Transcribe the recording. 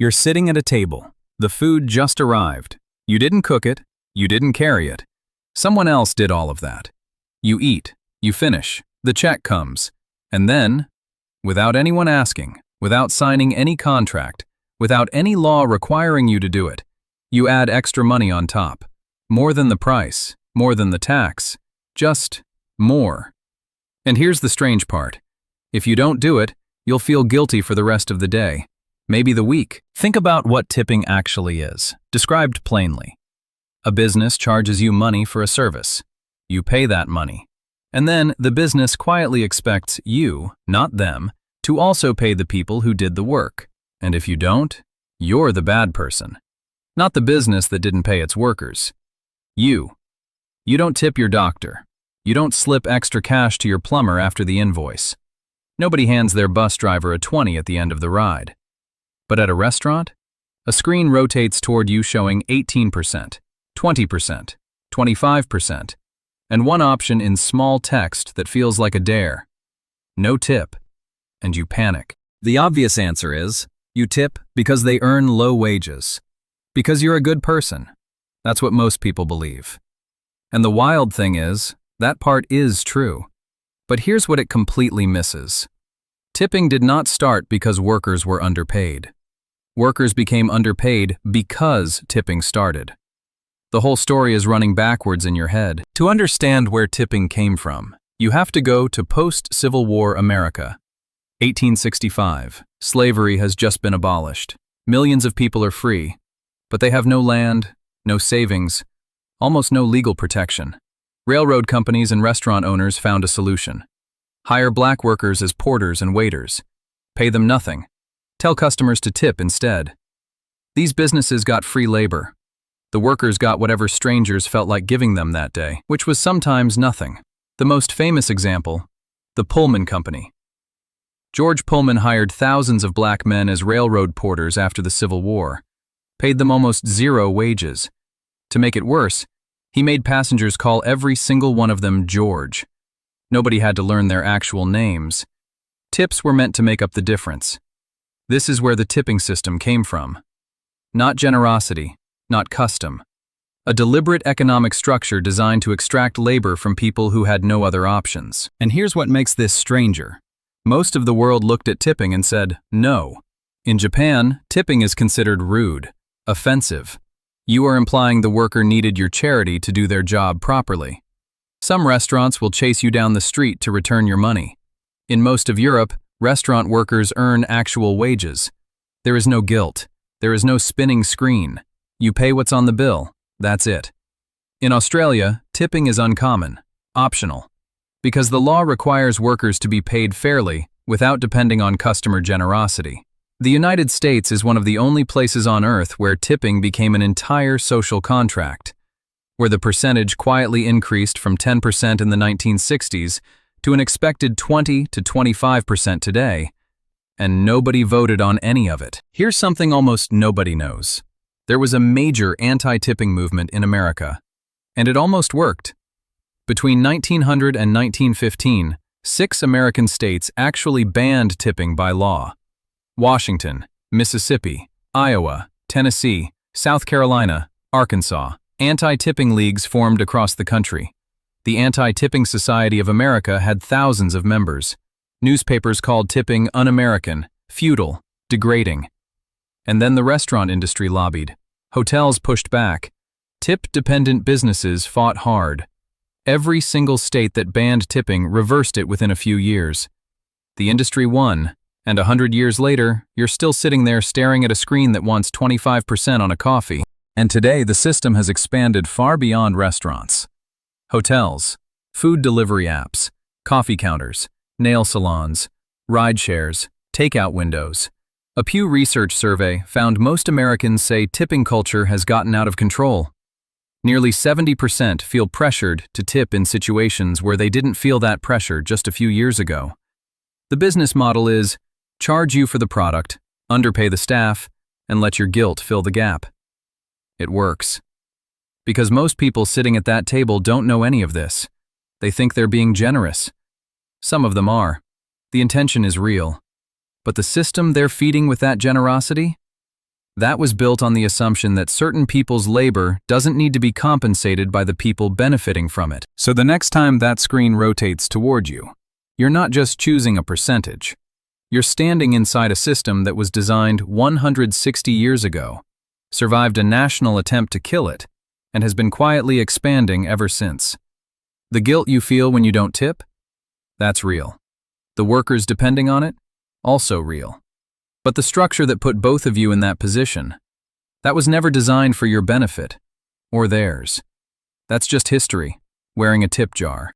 You're sitting at a table. The food just arrived. You didn't cook it. You didn't carry it. Someone else did all of that. You eat. You finish. The check comes. And then, without anyone asking, without signing any contract, without any law requiring you to do it, you add extra money on top. More than the price, more than the tax, just more. And here's the strange part. If you don't do it, you'll feel guilty for the rest of the day, maybe the week. Think about what tipping actually is, described plainly. A business charges you money for a service. You pay that money. And then the business quietly expects you, not them, to also pay the people who did the work. And if you don't, you're the bad person. Not the business that didn't pay its workers. You. You don't tip your doctor. You don't slip extra cash to your plumber after the invoice. Nobody hands their bus driver a 20 at the end of the ride. But at a restaurant, a screen rotates toward you showing 18%, 20%, 25%, and one option in small text that feels like a dare. No tip. And you panic. The obvious answer is, you tip because they earn low wages. Because you're a good person. That's what most people believe. And the wild thing is, that part is true. But here's what it completely misses. Tipping did not start because workers were underpaid. Workers became underpaid because tipping started. The whole story is running backwards in your head. To understand where tipping came from, you have to go to post-Civil War America. 1865. Slavery has just been abolished. Millions of people are free, but they have no land, no savings, almost no legal protection. Railroad companies and restaurant owners found a solution. Hire black workers as porters and waiters. Pay them nothing. Tell customers to tip instead. These businesses got free labor. The workers got whatever strangers felt like giving them that day, which was sometimes nothing. The most famous example, the Pullman Company. George Pullman hired thousands of black men as railroad porters after the Civil War, paid them almost zero wages. To make it worse, he made passengers call every single one of them George. Nobody had to learn their actual names. Tips were meant to make up the difference. This is where the tipping system came from. Not generosity, not custom. A deliberate economic structure designed to extract labor from people who had no other options. And here's what makes this stranger. Most of the world looked at tipping and said, no. In Japan, tipping is considered rude, offensive. You are implying the worker needed your charity to do their job properly. Some restaurants will chase you down the street to return your money. In most of Europe, restaurant workers earn actual wages. There is no guilt. There is no spinning screen. You pay what's on the bill. That's it. In Australia, tipping is uncommon, optional, because the law requires workers to be paid fairly without depending on customer generosity. The United States is one of the only places on earth where tipping became an entire social contract, where the percentage quietly increased from 10% in the 1960s to an expected 20 to 25% today, and nobody voted on any of it. Here's something almost nobody knows. There was a major anti-tipping movement in America, and it almost worked. Between 1900 and 1915, 6 American states actually banned tipping by law. Washington, Mississippi, Iowa, Tennessee, South Carolina, Arkansas. Anti-tipping leagues formed across the country. The Anti-Tipping Society of America had thousands of members. Newspapers called tipping un-American, feudal, degrading. And then the restaurant industry lobbied. Hotels pushed back. Tip-dependent businesses fought hard. Every single state that banned tipping reversed it within a few years. The industry won, and 100 years later, you're still sitting there staring at a screen that wants 25% on a coffee. And today, the system has expanded far beyond restaurants. Hotels, food delivery apps, coffee counters, nail salons, ride shares, takeout windows. A Pew Research survey found most Americans say tipping culture has gotten out of control. Nearly 70% feel pressured to tip in situations where they didn't feel that pressure just a few years ago. The business model is, charge you for the product, underpay the staff, and let your guilt fill the gap. It works. Because most people sitting at that table don't know any of this. They think they're being generous. Some of them are. The intention is real. But the system they're feeding with that generosity? That was built on the assumption that certain people's labor doesn't need to be compensated by the people benefiting from it. So the next time that screen rotates toward you, you're not just choosing a percentage. You're standing inside a system that was designed 160 years ago, survived a national attempt to kill it, and has been quietly expanding ever since. The guilt you feel when you don't tip? That's real. The workers depending on it? Also real. But the structure that put both of you in that position, that was never designed for your benefit, or theirs. That's just history, wearing a tip jar.